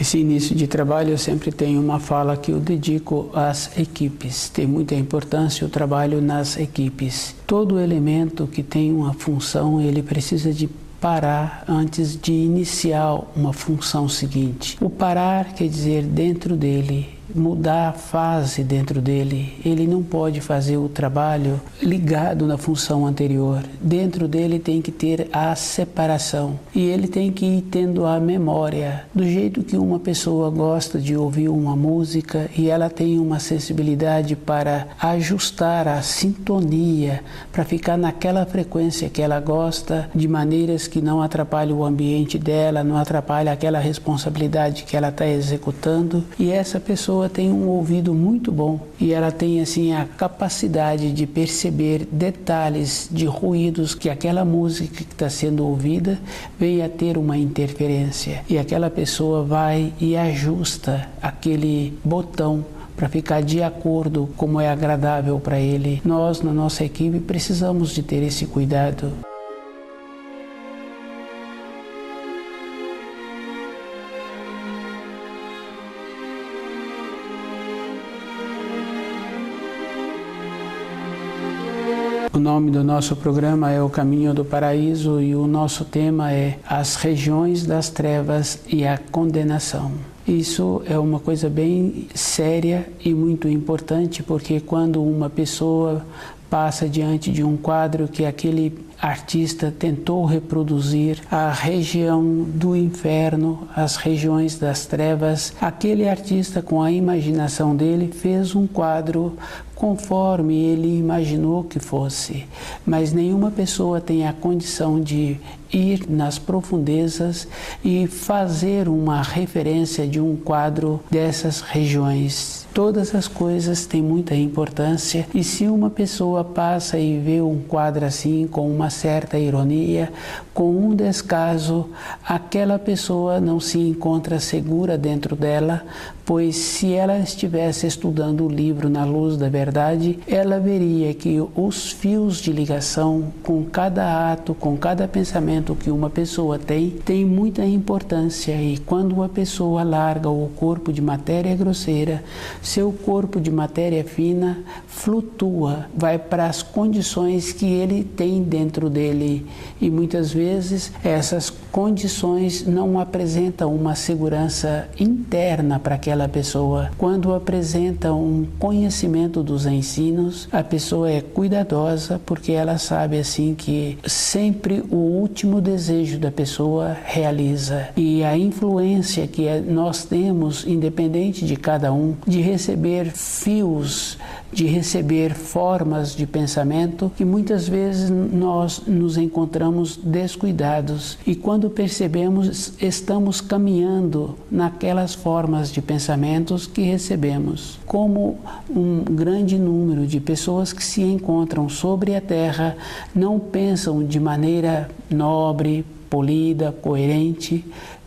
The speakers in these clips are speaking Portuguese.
Esse início de trabalho eu sempre tenho uma fala que eu dedico às equipes. Tem muita importância o trabalho nas equipes. Todo elemento que tem uma função, ele precisa de parar antes de iniciar uma função seguinte. O parar quer dizer dentro dele, mudar a fase dentro dele. Ele não pode fazer o trabalho ligado na função anterior. Dentro dele tem que ter a separação e ele tem que ir tendo a memória. Do jeito que uma pessoa gosta de ouvir uma música e ela tem uma sensibilidade para ajustar a sintonia, para ficar naquela frequência que ela gosta, de maneiras que não atrapalhem o ambiente dela, não atrapalhem aquela responsabilidade que ela está executando. E essa pessoa tem um ouvido muito bom e ela tem assim a capacidade de perceber detalhes de ruídos que aquela música que está sendo ouvida venha a ter uma interferência e aquela pessoa vai e ajusta aquele botão para ficar de acordo como é agradável para ele. Nós, na nossa equipe, precisamos de ter esse cuidado. O nome do nosso programa é O Caminho do Paraíso e o nosso tema é As Regiões das Trevas e a Condenação. Isso é uma coisa bem séria e muito importante, porque quando uma pessoa passa diante de um quadro que aquele artista tentou reproduzir, a região do inferno, as regiões das trevas, aquele artista com a imaginação dele fez um quadro conforme ele imaginou que fosse, mas nenhuma pessoa tem a condição de ir nas profundezas e fazer uma referência de um quadro dessas regiões. Todas as coisas têm muita importância e se uma pessoa passa e vê um quadro assim com uma certa ironia, com um descaso, aquela pessoa não se encontra segura dentro dela, pois se ela estivesse estudando o livro na luz da verdade, ela veria que os fios de ligação com cada ato, com cada pensamento que uma pessoa tem muita importância e quando uma pessoa larga o corpo de matéria grosseira, seu corpo de matéria fina flutua, vai para as condições que ele tem dentro dele e muitas vezes essas condições não apresentam uma segurança interna para aquela pessoa. Quando apresenta um conhecimento dos ensinos, a pessoa é cuidadosa porque ela sabe assim que sempre o último desejo da pessoa realiza e a influência que nós temos, independente de cada um, de receber fios, de receber formas de pensamento que muitas vezes nós nos encontramos descuidados e quando percebemos estamos caminhando naquelas formas de pensamentos que recebemos. Como um grande número de pessoas que se encontram sobre a Terra não pensam de maneira nobre, polida, coerente,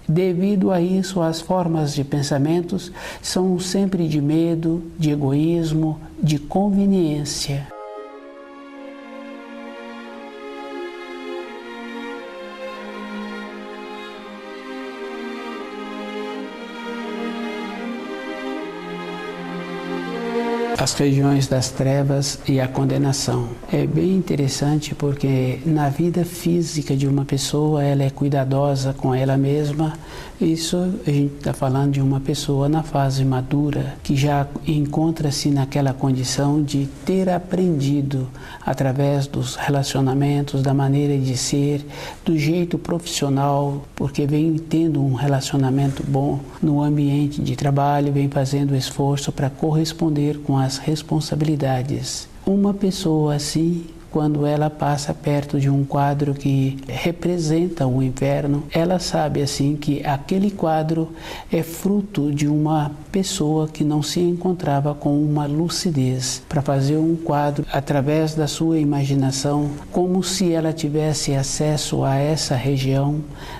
devido a isso, as formas de pensamentos são sempre de medo, de egoísmo, de conveniência. As regiões das trevas e a condenação. É bem interessante porque na vida física de uma pessoa ela é cuidadosa com ela mesma. Isso a gente está falando de uma pessoa na fase madura que já encontra-se naquela condição de ter aprendido através dos relacionamentos, da maneira de ser, do jeito profissional, porque vem tendo um relacionamento bom no ambiente de trabalho, vem fazendo esforço para corresponder com as responsabilidades. Uma pessoa assim, quando ela passa perto de um quadro que representa o inferno, ela sabe assim que aquele quadro é fruto de uma pessoa que não se encontrava com uma lucidez para fazer um quadro através da sua imaginação, como se ela tivesse acesso a essa região.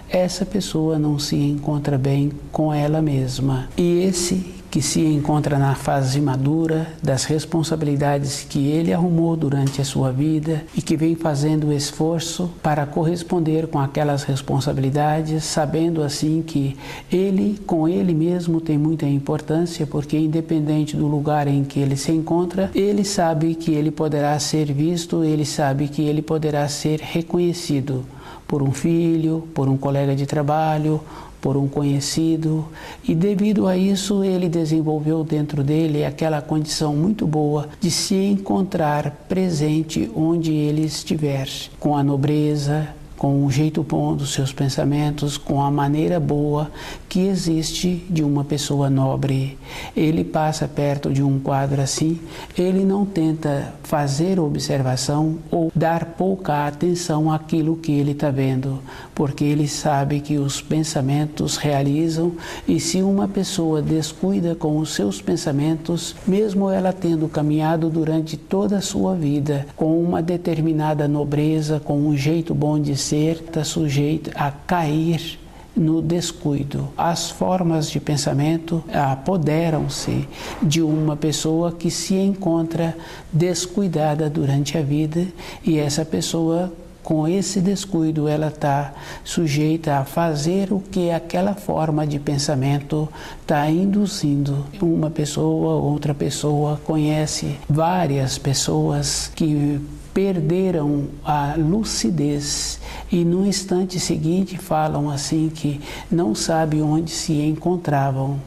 Essa pessoa não se encontra bem com ela mesma. E esse que se encontra na fase madura das responsabilidades que ele arrumou durante a sua vida e que vem fazendo o esforço para corresponder com aquelas responsabilidades, sabendo assim que ele, com ele mesmo, tem muita importância, porque independente do lugar em que ele se encontra, ele sabe que ele poderá ser visto, ele sabe que ele poderá ser reconhecido por um filho, por um colega de trabalho, por um conhecido, e devido a isso ele desenvolveu dentro dele aquela condição muito boa de se encontrar presente onde ele estiver, com a nobreza, com o jeito bom dos seus pensamentos, com a maneira boa que existe de uma pessoa nobre. Ele passa perto de um quadro assim, ele não tenta fazer observação ou dar pouca atenção àquilo que ele está vendo, porque ele sabe que os pensamentos realizam, e se uma pessoa descuida com os seus pensamentos, mesmo ela tendo caminhado durante toda a sua vida com uma determinada nobreza, com um jeito bom de ser, está sujeito a cair no descuido. As formas de pensamento apoderam-se de uma pessoa que se encontra descuidada durante a vida, e essa pessoa, com esse descuido, ela está sujeita a fazer o que aquela forma de pensamento está induzindo. Uma pessoa, outra pessoa, conhece várias pessoas que perderam a lucidez e no instante seguinte falam assim que não sabem onde se encontravam.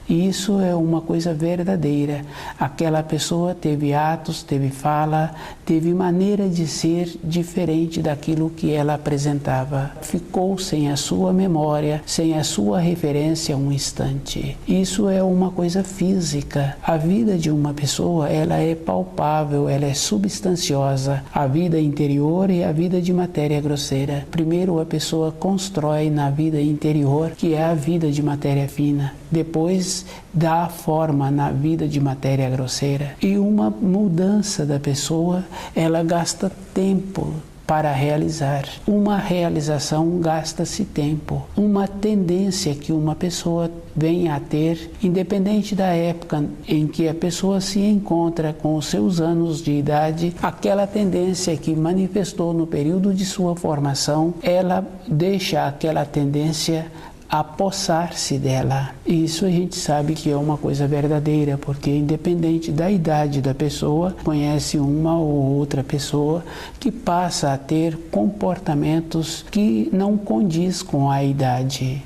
E isso é uma coisa verdadeira. Aquela pessoa teve atos, teve fala, teve maneira de ser diferente daquilo que ela apresentava. Ficou sem a sua memória, sem a sua referência um instante. Isso é uma coisa física. A vida de uma pessoa, ela é palpável, ela é substanciosa. A vida interior e a vida de matéria grosseira. Primeiro a pessoa constrói na vida interior, que é a vida de matéria fina. Depois dá forma na vida de matéria grosseira. E uma mudança da pessoa, ela gasta tempo para realizar. Uma realização gasta-se tempo. Uma tendência que uma pessoa vem a ter, independente da época em que a pessoa se encontra com os seus anos de idade, aquela tendência que manifestou no período de sua formação, ela deixa aquela tendência apossar-se dela. E isso a gente sabe que é uma coisa verdadeira, porque independente da idade da pessoa, conhece uma ou outra pessoa que passa a ter comportamentos que não condiz com a idade.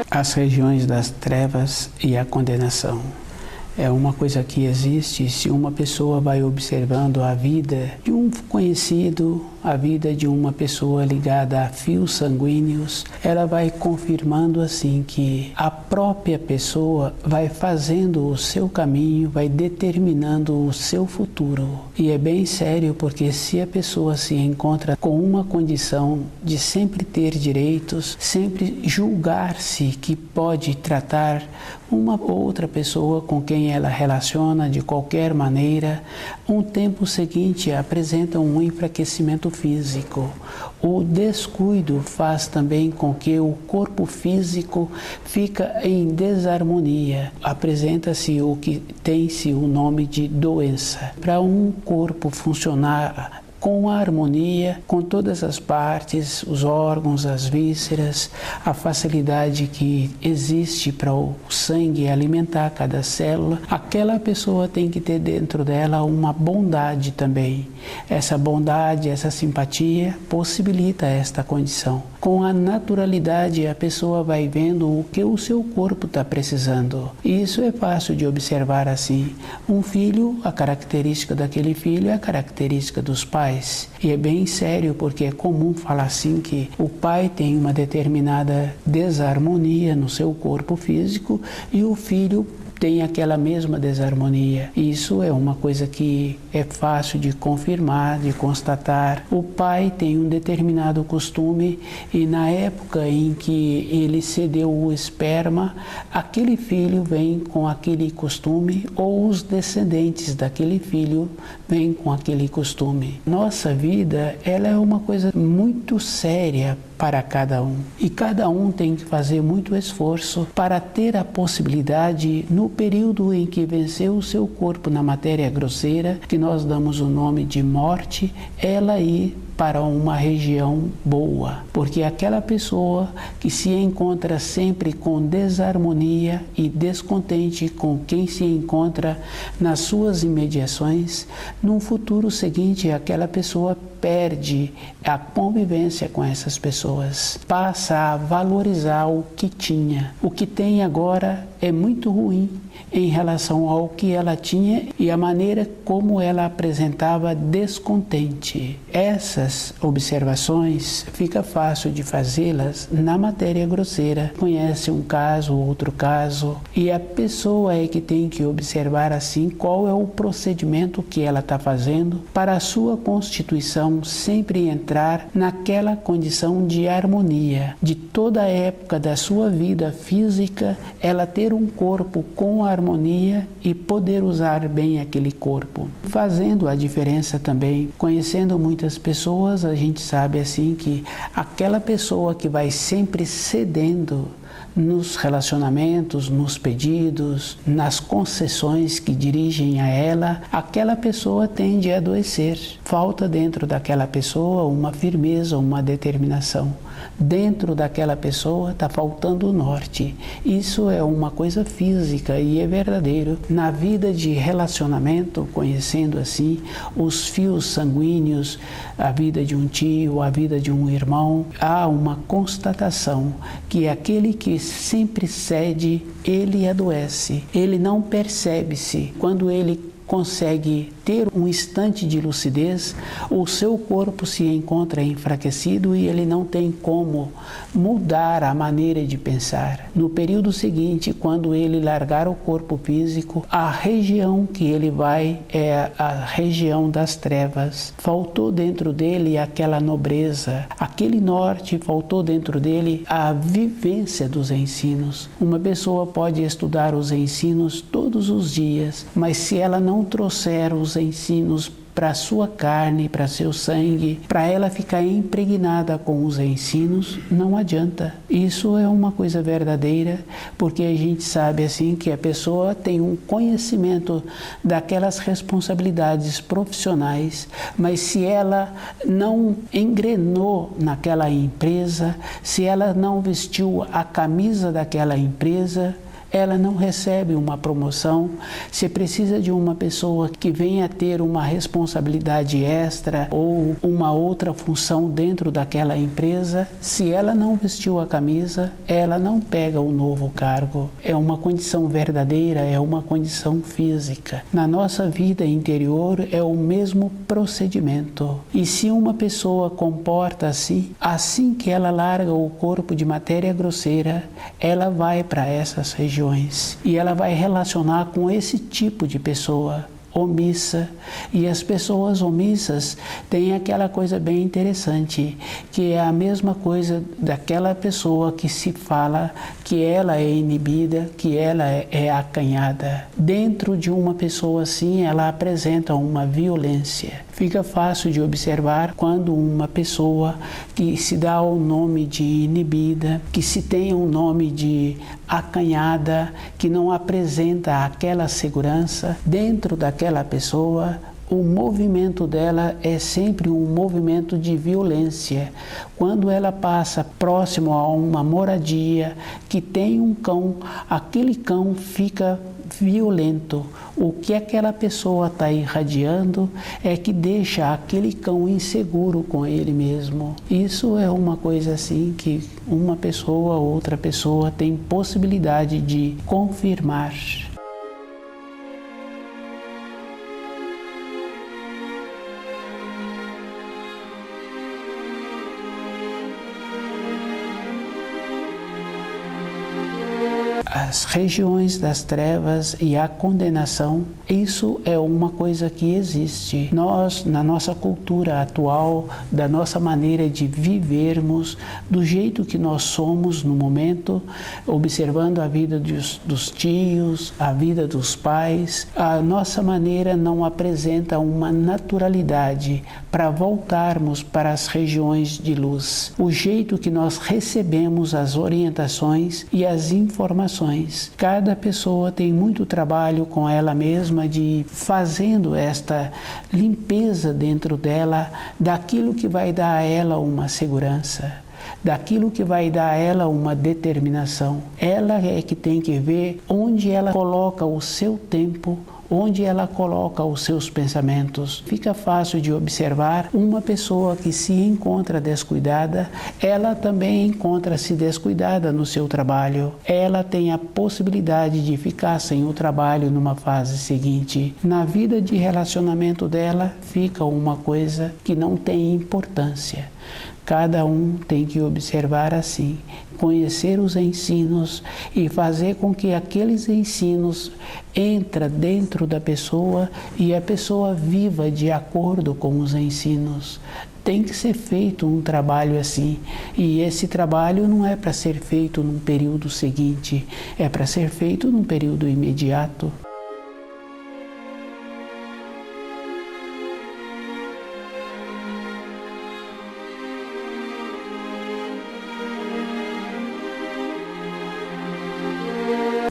As regiões das trevas e a condenação. É uma coisa que existe se uma pessoa vai observando a vida de um conhecido, a vida de uma pessoa ligada a fios sanguíneos, ela vai confirmando assim que a própria pessoa vai fazendo o seu caminho, vai determinando o seu futuro. E é bem sério, porque se a pessoa se encontra com uma condição de sempre ter direitos, sempre julgar-se que pode tratar uma outra pessoa com quem ela relaciona de qualquer maneira, um tempo seguinte apresenta um enfraquecimento físico. O descuido faz também com que o corpo físico fica em desarmonia. Apresenta-se o que tem-se o nome de doença. Para um corpo funcionar com a harmonia, com todas as partes, os órgãos, as vísceras, a facilidade que existe para o sangue alimentar cada célula, aquela pessoa tem que ter dentro dela uma bondade também. Essa bondade, essa simpatia possibilita esta condição. Com a naturalidade, a pessoa vai vendo o que o seu corpo está precisando. E isso é fácil de observar assim. Um filho, a característica daquele filho é a característica dos pais. E é bem sério, porque é comum falar assim que o pai tem uma determinada desarmonia no seu corpo físico e o filho tem aquela mesma desarmonia. Isso é uma coisa que é fácil de confirmar, de constatar. O pai tem um determinado costume e na época em que ele cedeu o esperma, aquele filho vem com aquele costume ou os descendentes daquele filho vêm com aquele costume. Nossa vida, ela é uma coisa muito séria para cada um. E cada um tem que fazer muito esforço para ter a possibilidade, no período em que venceu o seu corpo na matéria grosseira, que nós damos o nome de morte, ela ir para uma região boa, porque aquela pessoa que se encontra sempre com desarmonia e descontente com quem se encontra nas suas imediações, no futuro seguinte aquela pessoa perde a convivência com essas pessoas, passa a valorizar o que tinha. O que tem agora é muito ruim em relação ao que ela tinha e a maneira como ela apresentava descontente. Essas observações fica fácil de fazê-las na matéria grosseira. Conhece um caso, outro caso, e a pessoa é que tem que observar assim qual é o procedimento que ela está fazendo para a sua constituição sempre entrar naquela condição de harmonia, de toda a época da sua vida física, ela ter um corpo com harmonia e poder usar bem aquele corpo. Fazendo a diferença também, conhecendo muitas pessoas, a gente sabe assim que aquela pessoa que vai sempre cedendo nos relacionamentos, nos pedidos, nas concessões que dirigem a ela, aquela pessoa tende a adoecer. Falta dentro daquela pessoa uma firmeza, uma determinação. Dentro daquela pessoa está faltando o norte. Isso é uma coisa física e é verdadeiro. Na vida de relacionamento, conhecendo assim os fios sanguíneos, a vida de um tio, a vida de um irmão, há uma constatação que aquele que sempre cede, ele adoece. Ele não percebe-se. Quando ele consegue ter um instante de lucidez, o seu corpo se encontra enfraquecido e ele não tem como mudar a maneira de pensar. No período seguinte, quando ele largar o corpo físico, a região que ele vai é a região das trevas. Faltou dentro dele aquela nobreza, aquele norte, faltou dentro dele a vivência dos ensinos. Uma pessoa pode estudar os ensinos todos os dias, mas se ela não trouxer os ensinos para a sua carne, para seu sangue, para ela ficar impregnada com os ensinos, não adianta. Isso é uma coisa verdadeira, porque a gente sabe assim que a pessoa tem um conhecimento daquelas responsabilidades profissionais, mas se ela não engrenou naquela empresa, se ela não vestiu a camisa daquela empresa, ela não recebe uma promoção. Se precisa de uma pessoa que venha ter uma responsabilidade extra ou uma outra função dentro daquela empresa, se ela não vestiu a camisa, ela não pega o novo cargo. É uma condição verdadeira, é uma condição física. Na nossa vida interior é o mesmo procedimento. E se uma pessoa comporta assim que ela larga o corpo de matéria grosseira, ela vai para essas regiões. E ela vai relacionar com esse tipo de pessoa omissa. E as pessoas omissas têm aquela coisa bem interessante, que é a mesma coisa daquela pessoa que se fala que ela é inibida, que ela é acanhada. Dentro de uma pessoa assim, ela apresenta uma violência. Fica fácil de observar quando uma pessoa que se dá o nome de inibida, que se tem o nome de acanhada, que não apresenta aquela segurança, dentro daquela pessoa, o movimento dela é sempre um movimento de violência. Quando ela passa próximo a uma moradia que tem um cão, aquele cão fica violento. O que aquela pessoa está irradiando é que deixa aquele cão inseguro com ele mesmo. Isso é uma coisa assim que uma pessoa ou outra pessoa tem possibilidade de confirmar. as regiões das trevas e a condenação, isso é uma coisa que existe. Nós, na nossa cultura atual, da nossa maneira de vivermos, do jeito que nós somos no momento, observando a vida dos tios, a vida dos pais, a nossa maneira não apresenta uma naturalidade para voltarmos para as regiões de luz. O jeito que nós recebemos as orientações e as informações. Cada pessoa tem muito trabalho com ela mesma de fazendo esta limpeza dentro dela daquilo que vai dar a ela uma segurança, daquilo que vai dar a ela uma determinação. Ela é que tem que ver onde ela coloca o seu tempo, onde ela coloca os seus pensamentos. Fica fácil de observar uma pessoa que se encontra descuidada, ela também encontra-se descuidada no seu trabalho. Ela tem a possibilidade de ficar sem o trabalho numa fase seguinte. Na vida de relacionamento dela, fica uma coisa que não tem importância. Cada um tem que observar assim, conhecer os ensinos e fazer com que aqueles ensinos entrem dentro da pessoa e a pessoa viva de acordo com os ensinos. Tem que ser feito um trabalho assim, e esse trabalho não é para ser feito num período seguinte, é para ser feito num período imediato.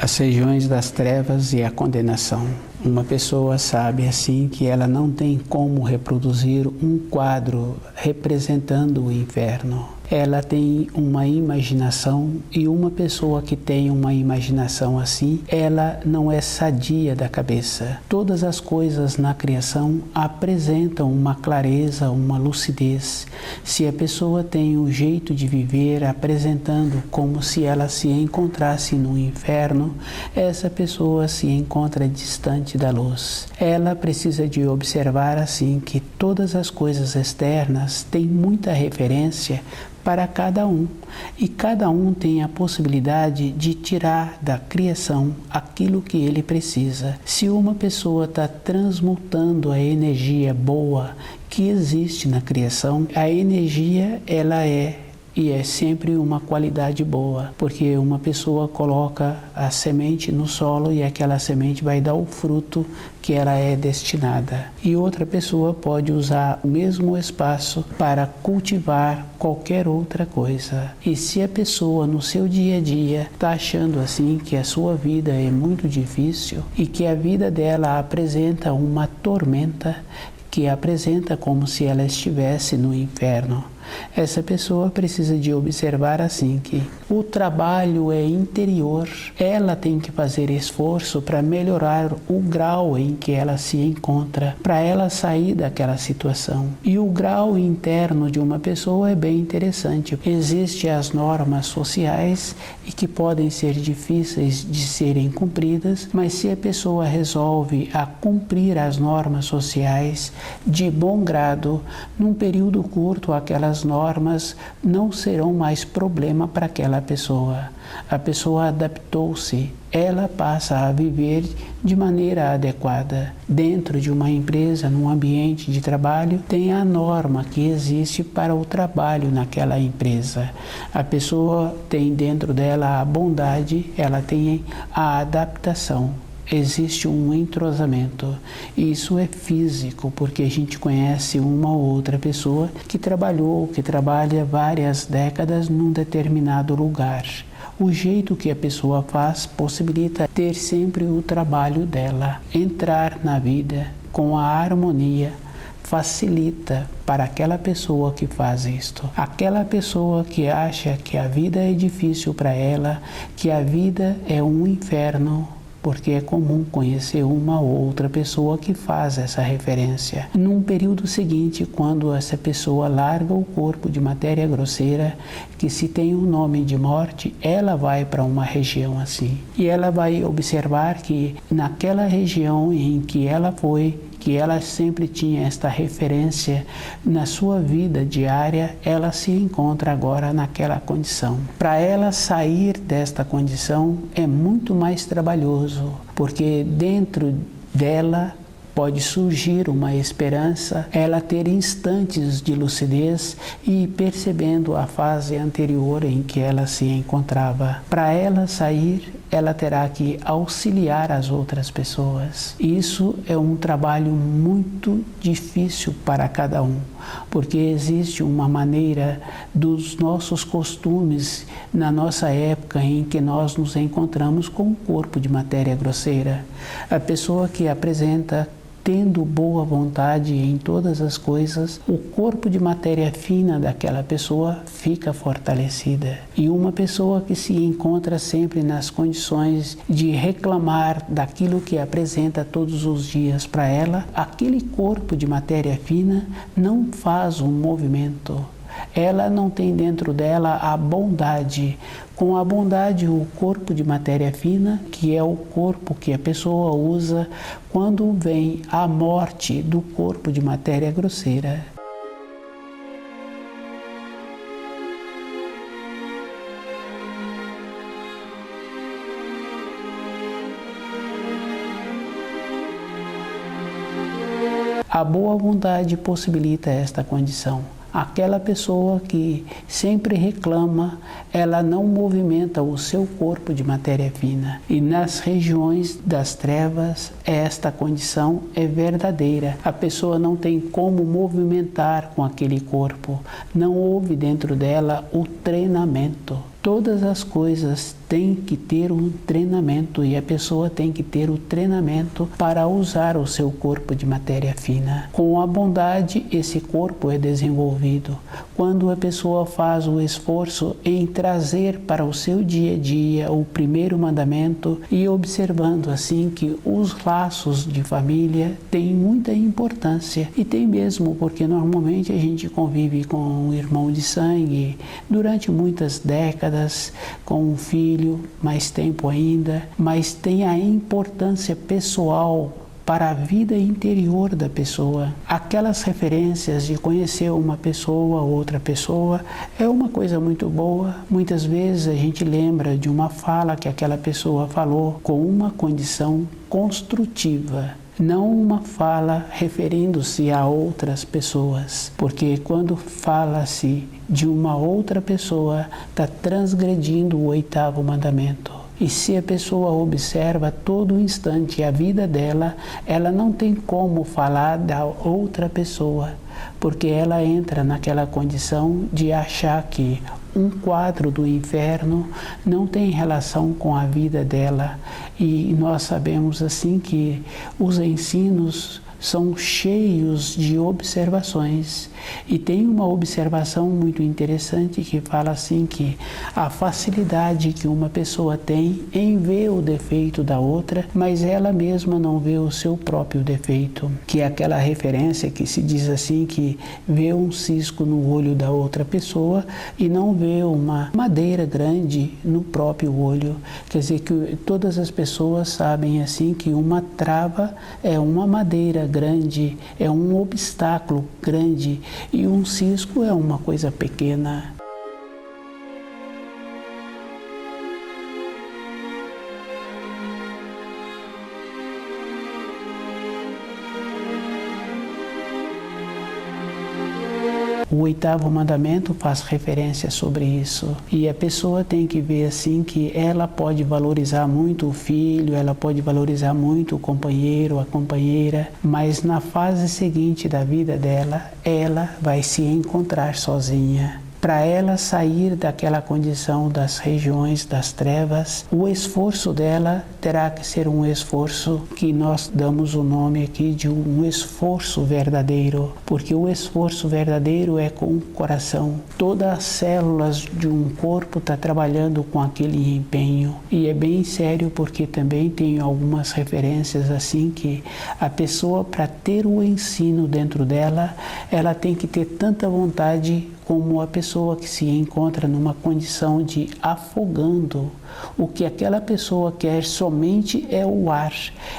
As regiões das trevas e a condenação. Uma pessoa sabe assim que ela não tem como reproduzir um quadro representando o inferno. Ela tem uma imaginação, e uma pessoa que tem uma imaginação assim, ela não é sadia da cabeça. Todas as coisas na criação apresentam uma clareza, uma lucidez. Se a pessoa tem um jeito de viver apresentando como se ela se encontrasse no inferno, essa pessoa se encontra distante da luz. Ela precisa de observar assim que todas as coisas externas têm muita referência para cada um, e cada um tem a possibilidade de tirar da criação aquilo que ele precisa. Se uma pessoa está transmutando a energia boa que existe na criação, a energia ela é e é sempre uma qualidade boa, porque uma pessoa coloca a semente no solo e aquela semente vai dar o fruto que ela é destinada. E outra pessoa pode usar o mesmo espaço para cultivar qualquer outra coisa. E se a pessoa no seu dia a dia está achando assim que a sua vida é muito difícil e que a vida dela apresenta uma tormenta, que apresenta como se ela estivesse no inferno, essa pessoa precisa de observar assim que o trabalho é interior. Ela tem que fazer esforço para melhorar o grau em que ela se encontra, para ela sair daquela situação. E o grau interno de uma pessoa é bem interessante. Existem as normas sociais e que podem ser difíceis de serem cumpridas, mas se a pessoa resolve a cumprir as normas sociais de bom grado, num período curto aquelas normas não serão mais problema para aquela pessoa. A pessoa adaptou-se, ela passa a viver de maneira adequada. Dentro de uma empresa, num ambiente de trabalho, tem a norma que existe para o trabalho naquela empresa. A pessoa tem dentro dela a bondade, ela tem a adaptação. Existe um entrosamento. Isso é físico, porque a gente conhece uma ou outra pessoa que trabalha várias décadas num determinado lugar. O jeito que a pessoa faz possibilita ter sempre o trabalho dela. Entrar na vida com a harmonia facilita para aquela pessoa que faz isto. Aquela pessoa que acha que a vida é difícil para ela, que a vida é um inferno, porque é comum conhecer uma ou outra pessoa que faz essa referência. Num período seguinte, quando essa pessoa larga o corpo de matéria grosseira, que se tem um nome de morte, ela vai para uma região assim. E ela vai observar que naquela região em que ela foi, que ela sempre tinha esta referência na sua vida diária, ela se encontra agora naquela condição. Para ela sair desta condição é muito mais trabalhoso, porque dentro dela pode surgir uma esperança, ela ter instantes de lucidez e percebendo a fase anterior em que ela se encontrava. Para ela sair, ela terá que auxiliar as outras pessoas. Isso é um trabalho muito difícil para cada um, porque existe uma maneira dos nossos costumes na nossa época em que nós nos encontramos com um corpo de matéria grosseira. A pessoa que apresenta tendo boa vontade em todas as coisas, o corpo de matéria fina daquela pessoa fica fortalecida. E uma pessoa que se encontra sempre nas condições de reclamar daquilo que apresenta todos os dias para ela, aquele corpo de matéria fina não faz um movimento. Ela não tem dentro dela a bondade. Com a bondade, o corpo de matéria fina, que é o corpo que a pessoa usa quando vem a morte do corpo de matéria grosseira. A boa vontade possibilita esta condição. Aquela pessoa que sempre reclama, ela não movimenta o seu corpo de matéria fina. E nas regiões das trevas, esta condição é verdadeira. A pessoa não tem como movimentar com aquele corpo. Não houve dentro dela o treinamento. Todas as coisas têm que ter um treinamento e a pessoa tem que ter o treinamento para usar o seu corpo de matéria fina. Com a bondade, esse corpo é desenvolvido. Quando a pessoa faz o esforço em trazer para o seu dia a dia o primeiro mandamento e observando assim que os laços de família têm muita importância. E tem mesmo, porque normalmente a gente convive com um irmão de sangue durante muitas décadas, com um filho, mais tempo ainda, mas tem a importância pessoal para a vida interior da pessoa. Aquelas referências de conhecer uma pessoa, outra pessoa, é uma coisa muito boa. Muitas vezes a gente lembra de uma fala que aquela pessoa falou com uma condição construtiva. Não uma fala referindo-se a outras pessoas, porque quando fala-se de uma outra pessoa, está transgredindo o 8º mandamento. E se a pessoa observa todo instante a vida dela, ela não tem como falar da outra pessoa, porque ela entra naquela condição de achar que um quadro do inferno não tem relação com a vida dela. E nós sabemos assim que os ensinos são cheios de observações. E tem uma observação muito interessante que fala assim que a facilidade que uma pessoa tem em ver o defeito da outra, mas ela mesma não vê o seu próprio defeito. Que é aquela referência que se diz assim que vê um cisco no olho da outra pessoa e não vê uma madeira grande no próprio olho. Quer dizer que todas as pessoas sabem assim que uma trava é uma madeira grande, é um obstáculo grande e um cisco é uma coisa pequena. O 8º mandamento faz referência sobre isso. E a pessoa tem que ver assim que ela pode valorizar muito o filho, ela pode valorizar muito o companheiro, a companheira, mas na fase seguinte da vida dela, ela vai se encontrar sozinha. Para ela sair daquela condição das regiões das trevas, o esforço dela terá que ser um esforço que nós damos o nome aqui de um esforço verdadeiro, porque o esforço verdadeiro é com o coração. Todas as células de um corpo estão trabalhando com aquele empenho. E é bem sério porque também tem algumas referências assim que a pessoa, para ter o ensino dentro dela, ela tem que ter tanta vontade como a pessoa que se encontra numa condição de afogando. O que aquela pessoa quer somente é o ar.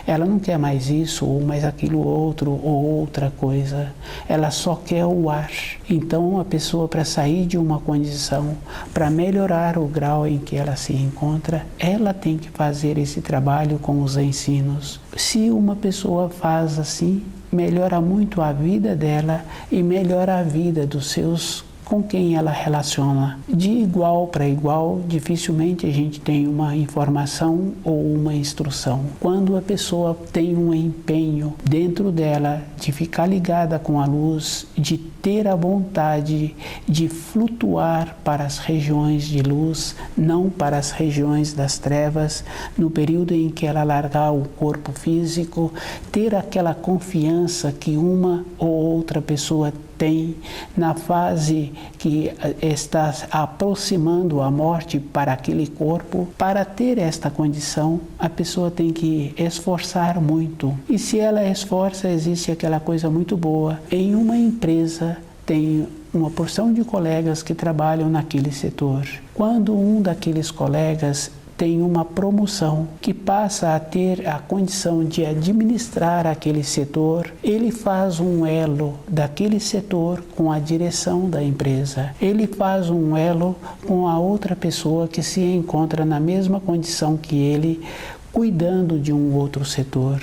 Ela não quer mais isso ou mais aquilo outro ou outra coisa. Ela só quer o ar. Então a pessoa, para sair de uma condição, para melhorar o grau em que ela se encontra, ela tem que fazer esse trabalho com os ensinos. Se uma pessoa faz assim, melhora muito a vida dela e melhora a vida dos seus com quem ela relaciona. De igual para igual, dificilmente a gente tem uma informação ou uma instrução. Quando a pessoa tem um empenho dentro dela de ficar ligada com a luz, de ter a vontade de flutuar para as regiões de luz, não para as regiões das trevas, no período em que ela largar o corpo físico, ter aquela confiança que uma ou outra pessoa tem na fase que está aproximando a morte para aquele corpo. Para ter esta condição, a pessoa tem que esforçar muito. E se ela esforça, existe aquela coisa muito boa. Em uma empresa, tem uma porção de colegas que trabalham naquele setor. Quando um daqueles colegas tem uma promoção que passa a ter a condição de administrar aquele setor, ele faz um elo daquele setor com a direção da empresa. Ele faz um elo com a outra pessoa que se encontra na mesma condição que ele, cuidando de um outro setor.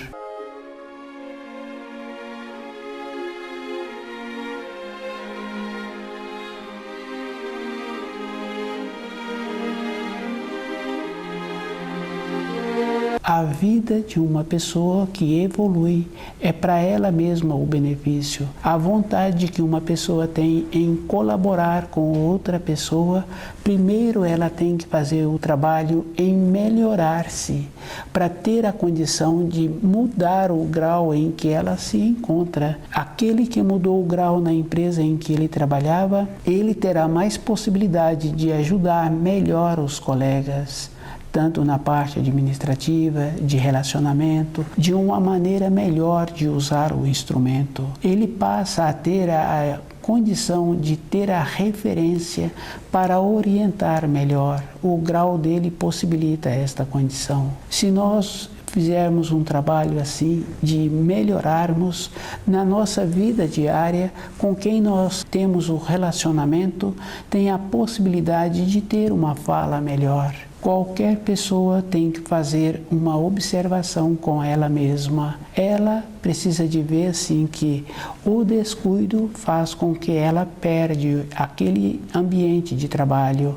A vida de uma pessoa que evolui é para ela mesma o benefício. A vontade que uma pessoa tem em colaborar com outra pessoa, primeiro ela tem que fazer o trabalho em melhorar-se, para ter a condição de mudar o grau em que ela se encontra. Aquele que mudou o grau na empresa em que ele trabalhava, ele terá mais possibilidade de ajudar melhor os colegas, tanto na parte administrativa, de relacionamento, de uma maneira melhor de usar o instrumento. Ele passa a ter a condição de ter a referência para orientar melhor. O grau dele possibilita esta condição. Se nós fizermos um trabalho assim, de melhorarmos na nossa vida diária, com quem nós temos o relacionamento, tem a possibilidade de ter uma fala melhor. Qualquer pessoa tem que fazer uma observação com ela mesma. Ela precisa de ver assim que o descuido faz com que ela perde aquele ambiente de trabalho.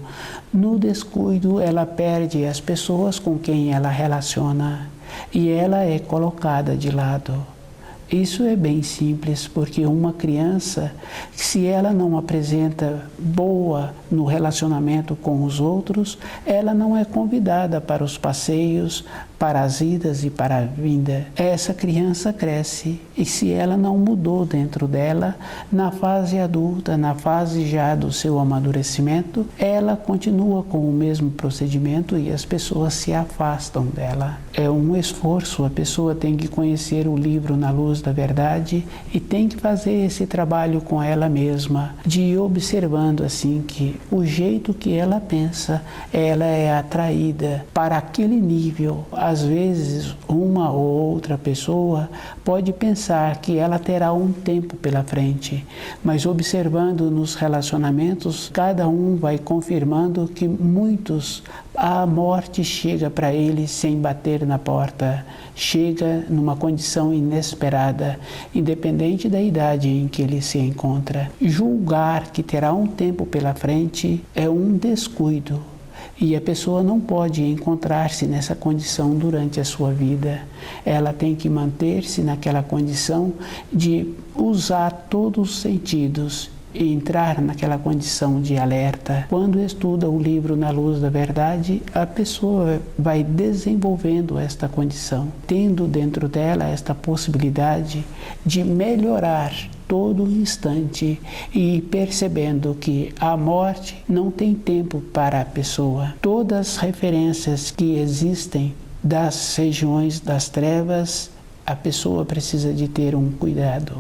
No descuido, ela perde as pessoas com quem ela relaciona e ela é colocada de lado. Isso é bem simples, porque uma criança, se ela não apresenta boa no relacionamento com os outros, ela não é convidada para os passeios, para as idas e para a vinda. Essa criança cresce e se ela não mudou dentro dela, na fase adulta, na fase já do seu amadurecimento, ela continua com o mesmo procedimento e as pessoas se afastam dela. É um esforço, a pessoa tem que conhecer o livro Na Luz da Verdade e tem que fazer esse trabalho com ela mesma, de ir observando assim que o jeito que ela pensa, ela é atraída para aquele nível. Às vezes, uma ou outra pessoa pode pensar que ela terá um tempo pela frente, mas observando nos relacionamentos, cada um vai confirmando que muitos, a morte chega para eles sem bater na porta, chega numa condição inesperada, independente da idade em que ele se encontra. Julgar que terá um tempo pela frente é um descuido. E a pessoa não pode encontrar-se nessa condição durante a sua vida. Ela tem que manter-se naquela condição de usar todos os sentidos e entrar naquela condição de alerta. Quando estuda o livro Na Luz da Verdade, a pessoa vai desenvolvendo esta condição, tendo dentro dela esta possibilidade de melhorar todo instante e percebendo que a morte não tem tempo para a pessoa. Todas as referências que existem das regiões das trevas, a pessoa precisa de ter um cuidado.